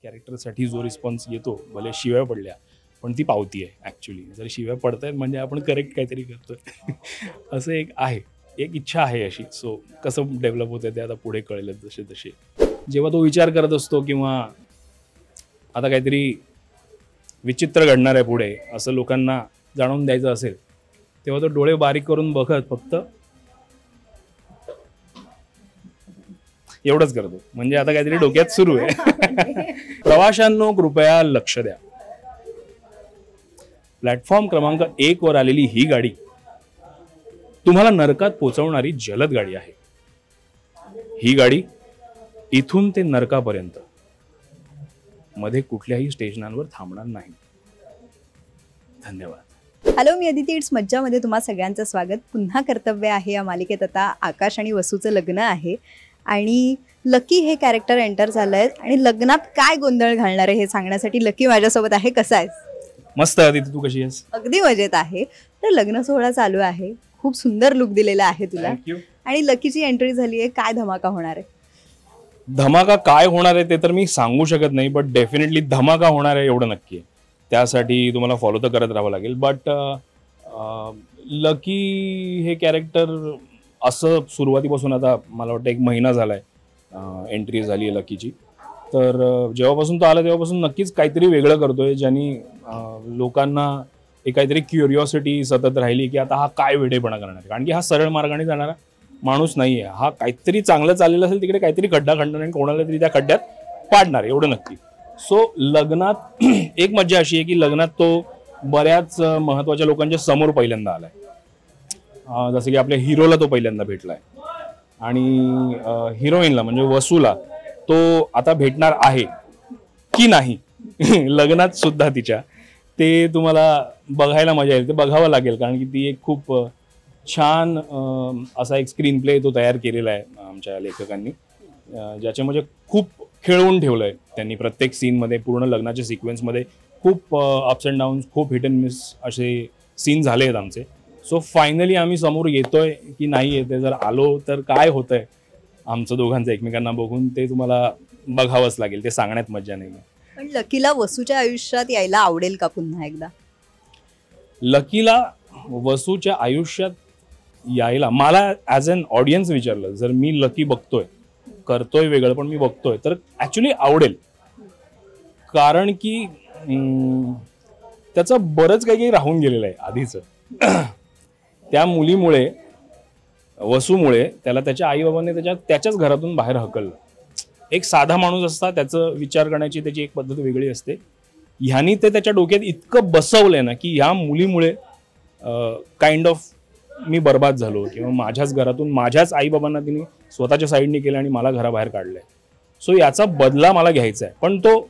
कॅरेक्टरसाठी जो रिस्पॉन्स येतो, भले शिव्या पडल्या पण ती पावती आहे ॲक्च्युली. जर शिव्या पडतायत म्हणजे आपण करेक्ट काहीतरी करतोय असं एक आहे, एक इच्छा आहे अशी. सो कसं डेव्हलप होतं ते आता पुढे कळेलच जसे जसे. जेव्हा तो विचार करत असतो किंवा आता काहीतरी विचित्र घडणार आहे पुढे असं लोकांना जाणून द्यायचं असेल, तेव्हा तो डोळे बारीक करून बघत फक्त एवढंच करतो. म्हणजे आता काहीतरी डोक्यात सुरू आहे. प्रवाशांनो कृपया लक्ष द्या. प्लॅटफॉर्म क्रमांक 1 वर आलेली ही गाडी तुम्हाला नरकात पोहोचवणारी जलद गाडी आहे. ही गाडी इथून ते नरकापर्यंत मध्ये कुठल्याही स्टेशनांवर थांबणार नाही. धन्यवाद. Hello, me Aditi. इट्स मज्जामध्ये तुम्हा सगळ्यांचं स्वागत. पुन्हा कर्तव्य आहे या मालिकेत. आता आकाश आणि वसूचं लग्न आहे आणि लकी हे कॅरेक्टर एंटर झालंय आणि लग्नात काय गोंधळ घालणार आहे हे सांगण्यासाठी लकी माझ्यासोबत आहे. कसा आहेस? मस्त अदिती, तू कशी आहेस? अगदी मजेत आहे. तर लग्न सोहळा चालू आहे, खूप सुंदर लुक दिलेला आहे तुला आणि लकीची एंट्री झाली आहे. काय धमाका होणार आहे? धमाका काय होणार आहे ते तर मी सांगू शकत नाही, बट डेफिनेटली धमाका होणार आहे एवढं नक्की आहे. त्यासाठी तुम्हाला फॉलो तर करत राहावं लागेल. बट लकी हे कॅरेक्टर असं सुरुवातीपासून आता मला वाटतं 1 महिना झालाय एंट्री झाली आहे लकीची. तर जेव्हापासून तो आला तेव्हापासून नक्कीच काहीतरी वेगळं करतोय, ज्यांनी लोकांना एक काहीतरी क्युरिओसिटी सतत राहिली की आता हा काय वेडेपणा करणार आहे. कारण की हा सरळ मार्गाने जाणारा माणूस नाही आहे. हा काहीतरी चांगलं चाललेलं असेल तिकडे काहीतरी खड्डा खणणार आणि कोणाला तरी त्या खड्ड्यात पाडणार, एवढं नक्की. सो लग्नात एक मज्जा अशी आहे की लग्नात तो बऱ्याच महत्त्वाच्या लोकांच्या समोर पहिल्यांदा आलाय. जसं की आपल्या हिरोला तो पहिल्यांदा भेटलाय आणि हिरोईनला म्हणजे वसूला तो आता भेटणार आहे की नाही लग्नात सुद्धा तिच्या, ते तुम्हाला बघायला मजा येईल. ते बघावं लागेल कारण की ती एक खूप छान असा एक स्क्रीन प्ले तो तयार केलेला आहे आमच्या लेखकांनी, ज्याच्या म्हणजे खूप खेळवून ठेवलं आहे त्यांनी प्रत्येक सीनमध्ये. पूर्ण लग्नाच्या सिक्वेन्समध्ये खूप अप्स अँड डाऊन्स, खूप हिट अँड मिस असे सीन झाले आहेत आमचे. सो फायनली आम्ही समोर येतोय की नाही येते, जर आलो तर काय होतंय आमचं दोघांचं एकमेकांना बघून ते तुम्हाला बघावंच लागेल. ते सांगण्यात मजा नाही. पण लकीला वसूच्या आयुष्यात यायला आवडेल का पुन्हा एकदा? लकीला वसूच्या आयुष्यात यायला मला ॲज अन ऑडियन्स विचारलं, जर मी लकी बघतोय, करतोय वेगळं पण मी बघतोय, तर ॲक्च्युली आवडेल. कारण की त्याचं बरंच काही काही राहून गेलेलं आहे आधीचं. त्या मुलीमुळे, वसूमुळे त्याला त्याच्या आईबाबांनी त्याच्याच घरातून बाहेर हकललं. एक साधा माणूस असता, त्याचं विचार करण्याची त्याची एक पद्धत वेगळी असते. ह्यानी ते त्याच्या डोक्यात इतकं बसवलंय ना की ह्या मुलीमुळे काइंड ऑफ मी बर्बाद झालो किंवा माझ्याच घरातून माझ्याच आईबाबांना तिने स्वतःच्या साईडने केलं आणि मला घराबाहेर काढलंय. सो याचा बदला मला घ्यायचा आहे. पण तो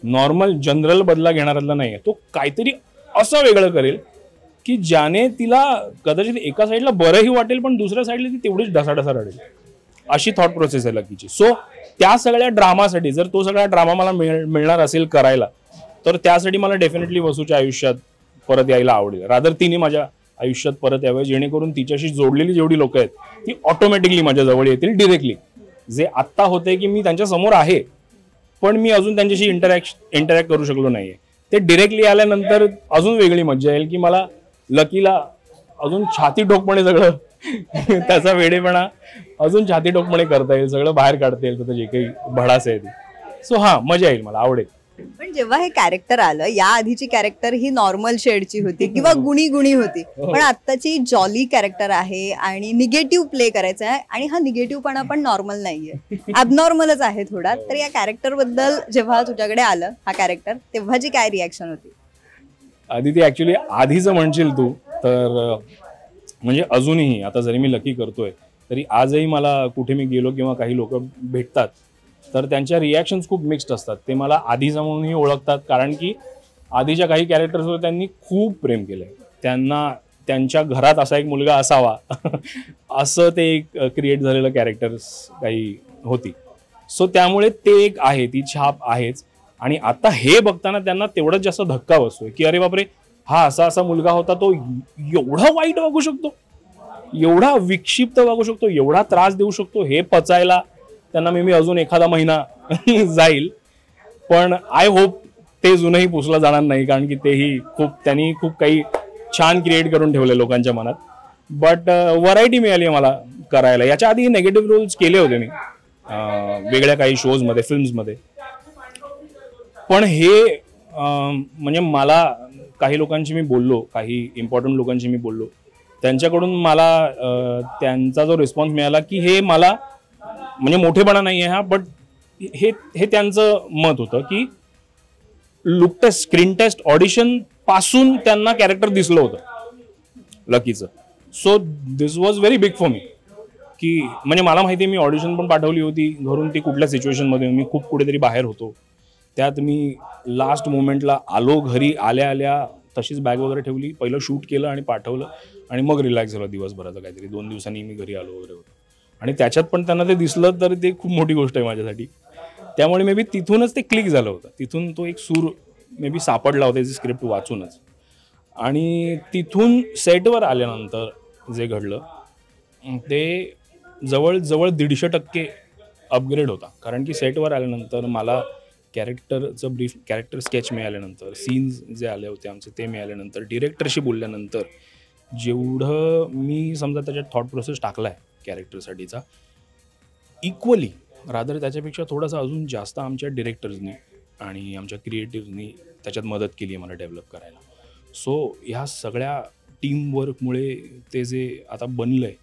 नॉर्मल जनरल बदला घेणाऱ्याला नाही आहे. तो काहीतरी असं वेगळं करेल की ज्याने तिला कदाचित एका साईडला बरंही वाटेल पण दुसऱ्या साईडला ती तेवढीच ढसाढसा रडेल. अशी थॉट प्रोसेस आहे लकीची. सो त्या सगळ्या ड्रामासाठी, जर तो सगळा ड्रामा मला मिळणार असेल करायला, तर त्यासाठी मला डेफिनेटली वसूच्या आयुष्यात परत यायला आवडेल. रादर तिने माझ्या आयुष्यात परत यावं, जेणेकरून तिच्याशी जोडलेली जेवढी लोक आहेत ती ऑटोमॅटिकली माझ्या जवळ येतील डिरेक्टली. जे आत्ता होते की मी त्यांच्या समोर आहे पण मी अजून त्यांच्याशी इंटरॅक्ट करू शकलो नाहीये, ते डिरेक्टली आल्यानंतर अजून वेगळी मज्जा येईल की मला लकीला अजून छाती ठोकपणे सगळं त्याचा वेडेपणा अजून छाती ठोकपणे करता येईल, सगळं बाहेर काढता येईल त्याचं जे काही भडास आहे ते. सो हा, मजा येईल, मला आवडेल. पण जेव्हा हे कॅरेक्टर आलं, या आधीची कॅरेक्टर ही नॉर्मल शेडची होती किंवा गुणी गुणी होती, पण आत्ताची जॉली कॅरेक्टर आहे आणि निगेटिव्ह प्ले करायचा आहे आणि हा निगेटिव्हपणा पण नॉर्मल नाहीये, ॲबनॉर्मलच आहे थोडा. तर या कॅरेक्टर बद्दल जेव्हा तुझ्याकडे आलं हा कॅरेक्टर, तेव्हाची काय रिॲक्शन होती? आदिती, ऍक्च्युली आधीचं म्हणशील तू तर म्हणजे अजूनही आता जरी मी लकी करतोय तरी आजही मला कुठे मी गेलो किंवा काही लोक भेटतात तर त्यांच्या रिॲक्शन्स खूप मिक्स्ड असतात. ते मला आधीचा म्हणूनही ओळखतात कारण की आधीच्या काही कॅरेक्टर्सवर त्यांनी खूप प्रेम केलंय. त्यांना त्यांच्या घरात असा एक मुलगा असावा असं ते एक क्रिएट झालेलं कॅरेक्टर्स काही होती. सो त्यामुळे ते एक आहे, ती छाप आहेच. आणि आता हे बघताना त्यांना तेवढंच जास्त धक्का बसतोय की अरे बापरे, हा असा असा मुलगा होता, तो एवढा वाईट वागू शकतो, एवढा विक्षिप्त वागू शकतो, एवढा त्रास देऊ शकतो. हे पचायला त्यांना मी अजून एखादा महिना जाईल. पण आय होप ते जुनही पुसलं जाणार नाही, कारण की तेही त्यांनी खूप काही छान क्रिएट करून ठेवले लोकांच्या मनात. बट व्हरायटी मिळाली मला करायला. याच्या आधी नेगेटिव्ह रोल्स केले होते मी वेगळ्या काही शोजमध्ये, फिल्म्समध्ये. पण हे म्हणजे मला काही लोकांशी मी बोललो, काही इम्पॉर्टंट लोकांशी मी बोललो, त्यांच्याकडून मला त्यांचा जो रिस्पॉन्स मिळाला की हे मला म्हणजे मोठेपणा नाही आहे हा, बट हे त्यांचं मत होतं की look test, screen test, audition पासून त्यांना कॅरेक्टर दिसलं होतं लकीचं. So this was very big for me, की म्हणजे मला माहिती आहे मी ऑडिशन पण पाठवली होती घरून, ती कुठल्या सिच्युएशनमध्ये मी खूप कुठेतरी बाहेर होतो. त्यात मी लास्ट मोमेंटला आलो घरी, आल्या आल्या तशीच बॅग वगैरे ठेवली, पहिलं शूट केलं आणि पाठवलं आणि मग रिलॅक्स झालं दिवसभराचं काहीतरी. 2 दिवसांनी मी घरी आलो वगैरे होतो. आणि त्याच्यात पण त्यांना ते दिसलं तर ते खूप मोठी गोष्ट आहे माझ्यासाठी. त्यामुळे मे बी तिथूनच ते क्लिक झालं होतं, तिथून तो एक सूर मे बी सापडला होता त्याची स्क्रिप्ट वाचूनच. आणि तिथून सेटवर आल्यानंतर जे घडलं ते जवळजवळ 150% अपग्रेड होता. कारण की सेटवर आल्यानंतर मला कॅरेक्टरचं ब्रीफ, कॅरेक्टर स्केच मिळाल्यानंतर, सीन्स जे आले होते आमचे ते मिळाल्यानंतर, डिरेक्टरशी बोलल्यानंतर, जेवढं मी समजा त्याच्यात थॉट प्रोसेस टाकला आहे कॅरेक्टरसाठीचा, इक्वली रादर त्याच्यापेक्षा थोडासा अजून जास्त आमच्या डिरेक्टर्सनी आणि आमच्या क्रिएटिव्हनी त्याच्यात मदत केली आहे मला डेव्हलप करायला. सो ह्या सगळ्या टीमवर्कमुळे ते जे आता बनलं आहे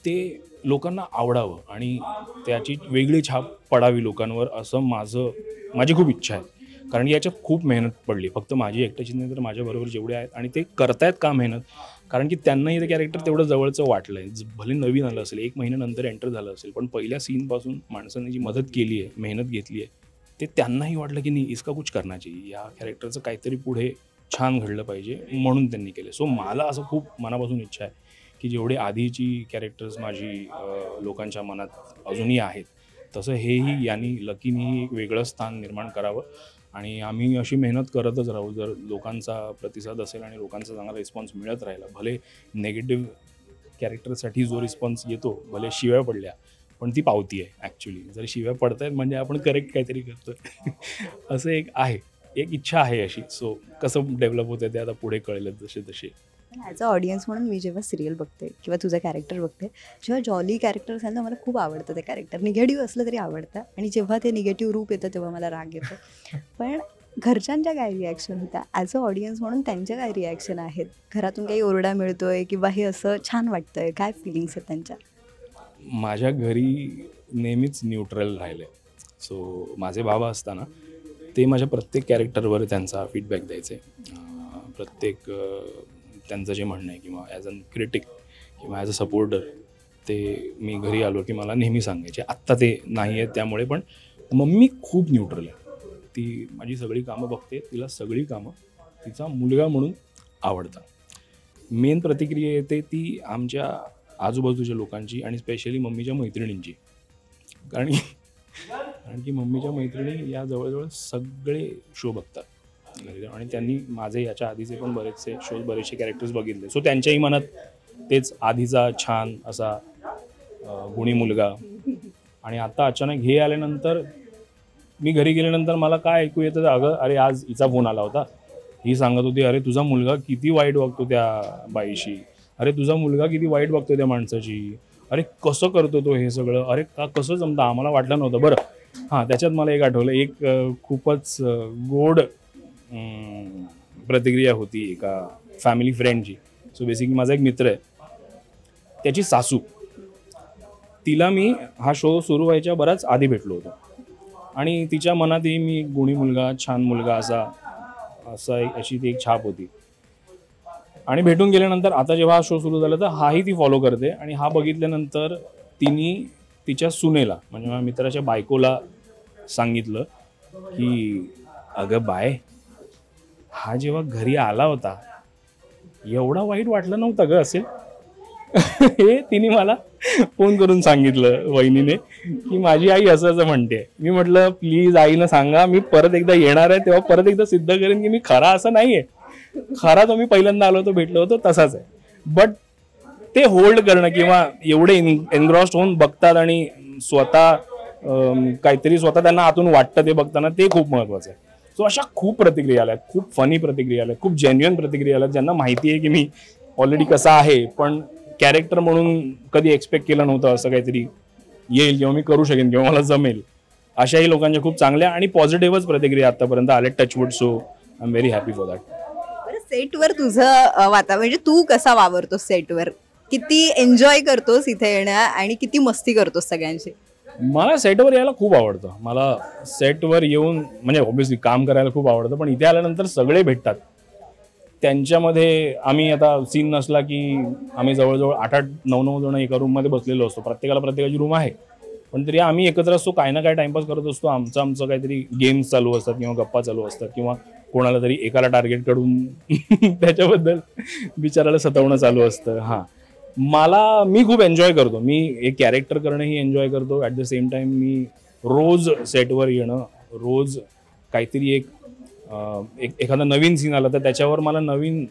ते लोकांना आवडावं आणि त्याची वेगळी छाप पडावी लोकांवर, असं माझी खूप इच्छा आहे. कारण याच्यात खूप मेहनत पडली, फक्त माझी एकट्याची नाही तर माझ्याबरोबर जेवढे आहेत आणि ते करतायत का मेहनत, कारण की त्यांनाही ते कॅरेक्टर तेवढं जवळचं वाटलं आहे. भले नवीन आलं असेल, 1 महिन्यानंतर एंटर झालं असेल, पण पहिल्या सीनपासून माणसांनी जी मदत केली आहे, मेहनत घेतली आहे, ते त्यांनाही वाटलं की नाही इसका कुछ करना चाहिए, या कॅरेक्टरचं काहीतरी पुढे छान घडलं पाहिजे, म्हणून त्यांनी केलं. सो मला असं खूप मनापासून इच्छा आहे की जेवढे आधीची कॅरेक्टर्स माझी लोकांच्या मनात अजूनही आहेत, तसं हेही यांनी लकीनीही एक वेगळं स्थान निर्माण करावं. आणि आम्ही अशी मेहनत करतच राहू. जर लोकांचा प्रतिसाद असेल आणि लोकांचा चांगला रिस्पॉन्स मिळत राहिला, भले नेगेटिव्ह कॅरेक्टरसाठी जो रिस्पॉन्स येतो, भले शिव्या पडल्या, पण ती पावती आहे ॲक्च्युली. जर शिव्या पडत आहेत म्हणजे आपण करेक्ट काहीतरी करतोय असं एक आहे, एक इच्छा आहे अशी. सो कसं डेव्हलप होतं ते आता पुढे कळेल जसे तसे. ॲज अ ऑडियन्स म्हणून मी जेव्हा सिरियल बघते किंवा तुझं कॅरेक्टर बघते, जेव्हा जॉली कॅरेक्टर असेल ना मला खूप आवडतं ते कॅरेक्टर. निगेटिव्ह असलं तरी आवडतं आणि जेव्हा ते निगेटिव्ह रूप येतं तेव्हा मला राग येतो. पण घरच्यांच्या काय रिॲक्शन होत्या ॲज अ ऑडियन्स म्हणून, त्यांच्या काय रिॲक्शन आहेत? घरातून काही ओरडा मिळतोय किंवा हे असं छान वाटतंय, काय फिलिंग्स आहेत त्यांच्या? माझ्या घरी नेहमीच न्यूट्रल राहिले. सो माझे बाबा असताना ते माझ्या प्रत्येक कॅरेक्टरवर त्यांचा फीडबॅक द्यायचे. प्रत्येक त्यांचं जे म्हणणं आहे किंवा ॲज अ क्रिटिक किंवा ॲज अ सपोर्टर ते मी घरी आलो की मला नेहमी सांगायचे. आत्ता ते नाही आहे त्यामुळे, पण मम्मी खूप न्यूट्रल आहे. ती माझी सगळी कामं बघते, तिला सगळी कामं तिचा मुलगा म्हणून आवडतात. मेन प्रतिक्रिया येते ती आमच्या आजूबाजूच्या लोकांची आणि स्पेशली मम्मीच्या मैत्रिणींची. कारण की मम्मीच्या मैत्रिणी या जवळजवळ सगळे शो बघतात आणि त्यांनी माझे याच्या आधीचे पण बरेचसे शोज, बरेचसे कॅरेक्टर्स बघितले. सो त्यांच्याही मनात तेच आधीचा छान असा गुणी मुलगा. आणि आता अचानक हे आल्यानंतर मी घरी गेल्यानंतर मला काय ऐकू येतं, अगं अरे आज हिचा फोन आला होता, ही सांगत होती अरे तुझा मुलगा किती वाईट वागतो त्या बाईशी, अरे तुझा मुलगा किती वाईट वागतो त्या माणसाची, अरे कसं करतो तो हे सगळं, अरे का कसं जमतं, आम्हाला वाटलं नव्हतं. बरं हां, त्याच्यात मला एक आठवलं, एक खूपच गोड प्रतिक्रिया होती एका फॅमिली फ्रेंडची. सो बेसिकली माझा एक मित्र आहे, त्याची सासू, तिला मी हा शो सुरू व्हायच्या बराच आधी भेटलो होतो आणि तिच्या मनातही मी गुणी मुलगा, छान मुलगा असा अशी ती एक छाप होती. आणि भेटून गेल्यानंतर आता जेव्हा हा शो सुरू झाला तर हाही ती फॉलो करते. आणि हा बघितल्यानंतर तिने तिच्या सुनेला म्हणजे माझ्या मित्राच्या बायकोला सांगितलं की अगं बाय, हा जेव्हा घरी आला होता एवढा वाईट वाटलं नव्हतं ग असेल. हे तिने मला फोन करून सांगितलं वहिनीने की माझी आई असं असं म्हणते. मी म्हटलं प्लीज आईनं सांगा, मी परत एकदा येणार आहे तेव्हा परत एकदा सिद्ध करेन की मी खरा असं नाही आहे. खरा तो मी पहिल्यांदा आलो होतो भेटलो होतो तसाच आहे. बट ते होल्ड करणं किंवा एवढे एनग्रॉस्ड होऊन बघतात आणि स्वतः काहीतरी स्वतः त्यांना आतून वाटतं ते बघताना ते खूप महत्वाचं आहे. सो अशा खूप प्रतिक्रिया आल्यात, खूप फनी प्रतिक्रिया आल्यात, खूप जेन्युइन प्रतिक्रिया आल्यात, ज्यांना माहिती आहे की मी ऑलरेडी कसा आहे, पण कॅरेक्टर म्हणून कधी एक्सपेक्ट केलं नव्हतं असं काहीतरी येईल किंवा मी करू शकेन किंवा मला जमेल. अशाही लोकांच्या खूप चांगल्या आणि पॉझिटिव्हच प्रतिक्रिया आतापर्यंत आल्या touchwood. So I am very happy for that. सेटवर तुझं वातावरण म्हणजे तू कसा वावरतोस सेटवर, किती एन्जॉय करतोस इथे येण्या आणि किती मस्ती करतोस सगळ्यांशी? मला सेटवर यायला खूप आवडतं. मला सेटवर येऊन म्हणजे ऑब्व्हियसली काम करायला खूप आवडतं, पण इथे आल्यानंतर सगळे भेटतात. त्यांच्यामध्ये आम्ही आता सीन नसला की आम्ही जवळजवळ 8-8, 9-9 जण एका रूममध्ये बसलेलो असतो. प्रत्येकाला प्रत्येकाची रूम आहे, पण तरी आम्ही एकत्र असतो, काय ना काय टाइमपास करत असतो. आमचं काहीतरी गेम्स चालू असतात किंवा गप्पा चालू असतात किंवा कोणाला तरी एकाला टार्गेट करून त्याच्याबद्दल बिचाराला सतवणं चालू असतं. हां, मी खूप एन्जॉय करतो. मी एक कॅरेक्टर करणंही एन्जॉय करतो. ॲट द सेम टाइम मी रोज सेटवर येणं, रोज काहीतरी एखादा नवीन सीन आला तर त्याच्यावर मला नवीन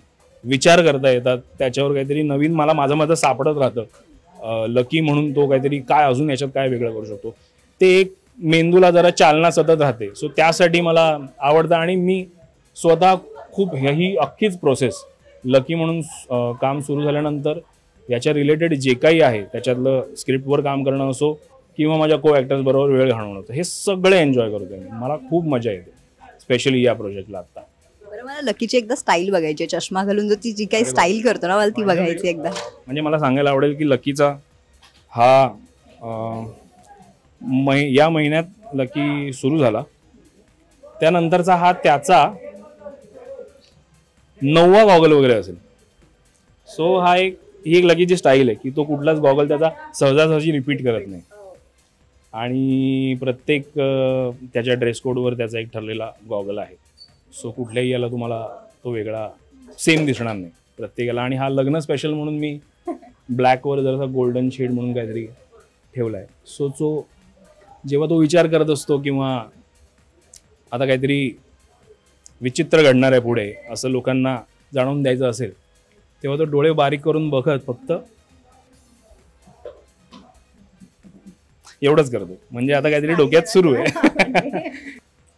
विचार करता येतात, त्याच्यावर काहीतरी नवीन माझं सापडत राहतं. लकी म्हणून तो काहीतरी काय अजून याच्यात काय वेगळं करू शकतो, ते एक मेंदूला जरा चालना सतत राहते. सो त्यासाठी मला आवडतं आणि मी स्वतः खूप ही अख्खीच प्रोसेस लकी म्हणून काम सुरू झाल्यानंतर याच्या रिलेटेड जे काही आहे त्याच्यातलं स्क्रिप्टवर काम करणं असो किंवा माझ्या को ॲक्टर्स बरोबर वेळ घालवणं होतं, हे सगळे एन्जॉय करतो मी. मला खूप मजा येते, स्पेशली या प्रोजेक्टला. आता बरं, मला लकीची एकदा स्टाईल बघायची, चष्मा घालून जो ती जी काही स्टाईल करतो ना, मला ती बघायची एकदा. म्हणजे मला सांगायला आवडेल की लकीचा हा या महिन्यात लकी सुरू झाला, त्यानंतरचा हा त्याचा 9वा गॉगल वगैरे असेल. सो ही एक लकीची स्टाईल आहे की तो कुठलाच गॉगल त्याचा सहजासहजी रिपीट करत नाही आणि प्रत्येक त्याच्या ड्रेस कोडवर त्याचा एक ठरलेला गॉगल आहे. सो कुठल्याही याला तुम्हाला तो वेगळा सेम दिसणार नाही प्रत्येकाला. आणि हा लग्न स्पेशल म्हणून मी ब्लॅकवर जरासा गोल्डन शेड म्हणून काहीतरी ठेवला आहे. सो जेव्हा तो विचार करत असतो किंवा आता काहीतरी विचित्र घडणार आहे पुढे असं लोकांना जाणून द्यायचं असेल, तेव्हा तो डोळे बारीक करून बघत फक्त एवढंच करतो. म्हणजे आता काहीतरी डोक्यात सुरू आहे.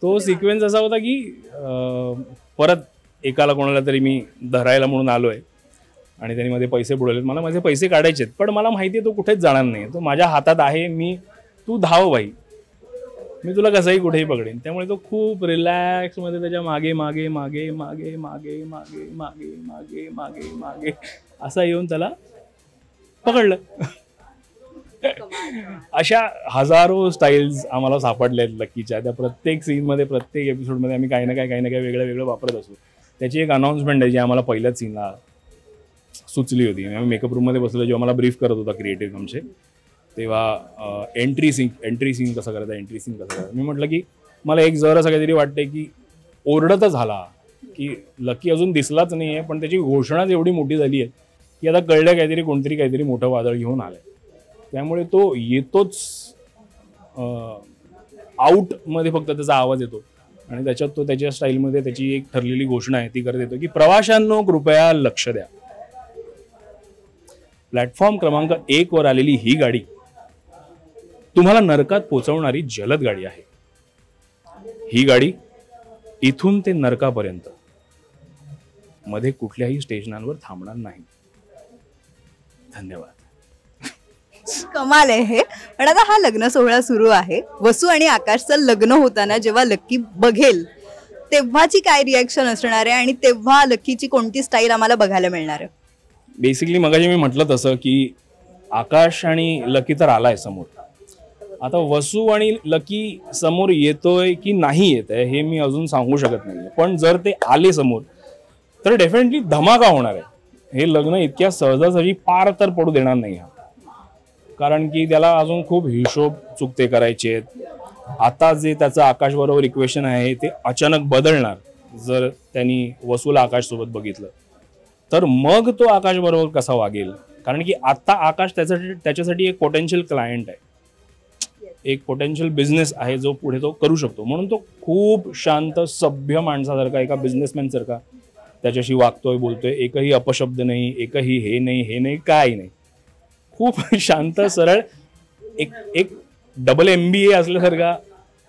तो सिक्वेन्स असा होता की परत एकाला कोणाला तरी मी धरायला म्हणून आलोय आणि त्यांनी माझे पैसे बुडवलेत. मला माझे पैसे काढायचेत, पण मला माहिती आहे तो कुठेच जाणार नाही, तो माझ्या हातात आहे. तू धाव बाई, मी तुला कसंही कुठेही पकडेन. त्यामुळे तो खूप रिलॅक्स मध्ये त्याच्या मागे मागे मागे मागे मागे मागे मागे मागे मागे मागे असा येऊन त्याला पकडलं. अशा हजारो स्टाईल्स आम्हाला सापडल्या आहेत लकीच्या. त्या प्रत्येक सीनमध्ये, प्रत्येक एपिसोडमध्ये आम्ही काही ना काही वेगळं वापरत असतो. त्याची एक अनाऊन्समेंट आहे जी आम्हाला पहिल्याच सीनला सुचली होती. आम्ही मेकअप रूममध्ये बसलो जेव्हा मला ब्रीफ करत होता क्रिएटिव्ह आमचे, तेव्हा एंट्री सीन कसं करायचं. मी म्हटलं की मला एक जर असं काहीतरी वाटतंय की ओरडतच झाला की लकी अजून दिसलाच नाही आहे, पण त्याची घोषणाच एवढी मोठी झाली आहे की आता कळलं काहीतरी मोठं वादळ घेऊन आलंय. त्यामुळे तो येतोच आउटमध्ये फक्त त्याचा आवाज येतो आणि त्याच्यात तो त्याच्या स्टाईलमध्ये त्याची एक ठरलेली घोषणा आहे ती करत येतो की प्रवाशांनो कृपया लक्ष द्या, प्लॅटफॉर्म क्रमांक 1 वर आलेली ही गाडी तुम्हाला नरकात पोहोचवणारी जलद गाडी आहे. ही गाडी इथून ते नरकापर्यंत मध्ये कुठल्याही स्टेशनांवर थांबणार नाही. धन्यवाद. कमाल आहे हे. पण आता हा लग्न सोहळा सुरू आहे, वसू आणि आकाशचं लग्न होताना जेव्हा लकी बघेल तेव्हाची काय रिॲक्शन असणार आहे आणि तेव्हा लकीची कोणती स्टाईल आम्हाला बघायला मिळणार आहे? बेसिकली मगाशी मी म्हटलं तसं की आकाश आणि लकी तर आलाय समोर. आता वसू आणि लकी समोर येतोय की नाही येत आहे हे मी अजून सांगू शकत नाही, पण जर ते आले समोर तर डेफिनेटली धमाका होणार आहे. हे लग्न इतक्या सहजासहजी पार तर पडू देणार नाही हा, कारण की त्याला अजून खूप हिशोब चुकते करायचे आहेत. आता जे त्याचं आकाश बरोबर इक्वेशन आहे ते अचानक बदलणार जर त्यांनी वसूला आकाश सोबत बघितलं तर मग तो आकाश बरोबर कसा वागेल. कारण की आता आकाश त्याच्यासाठी एक पोटेन्शियल क्लायंट आहे, एक पोटेन्शियल बिझनेस आहे जो पुढे तो करू शकतो. म्हणून तो खूप शांत सभ्य माणसासारखा, एका बिझनेसमॅन सारखा त्याच्याशी वागतोय, बोलतोय. एकही अपशब्द नाही, एकही हे नाही, काय नाही. खूप शांत सरळ एक डबल MBA असल्यासारखा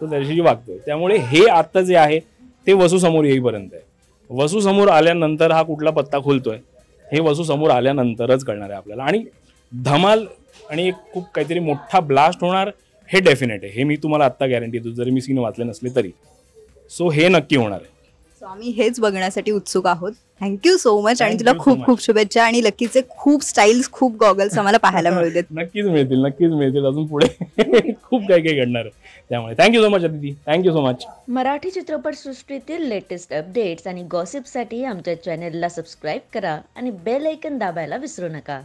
तो त्याच्याशी वागतोय. त्यामुळे हे आता जे आहे ते वसू समोर येईपर्यंत आहे. वसू समोर आल्यानंतर हा कुठला पत्ता खोलतोय हे वसू समोर आल्यानंतरच कळणार आहे आपल्याला. आणि धमाल आणि एक खूप काहीतरी मोठा ब्लास्ट होणार हे डेफिनेट आहे. हे मी तुम्हाला आत्ता गॅरंटी देतो, जरी मी सीन वाचले नसले तरी. सो हे नक्की होणार आहे. सो आम्ही हेच बघण्यासाठी उत्सुक आहोत. थँक्यू सो मच आणि Thank तुला you so खूप much. खूप शुभेच्छा. आणि लकीचे खूप स्टाईल्स, खूप गॉगल्स आम्हाला पाहायला मिळू देत. नक्कीच मिळतील. अजून पुढे खूप काही काही घडणार आहे. त्यामुळे thank you so much Aditi. Thank you so much. Marathi चित्रपटसृष्टीतील लेटेस्ट अपडेट्स आणि गॉसिपसाठी आमच्या चॅनेलला सबस्क्राईब करा आणि बेल ऐकन दाबायला विसरू नका.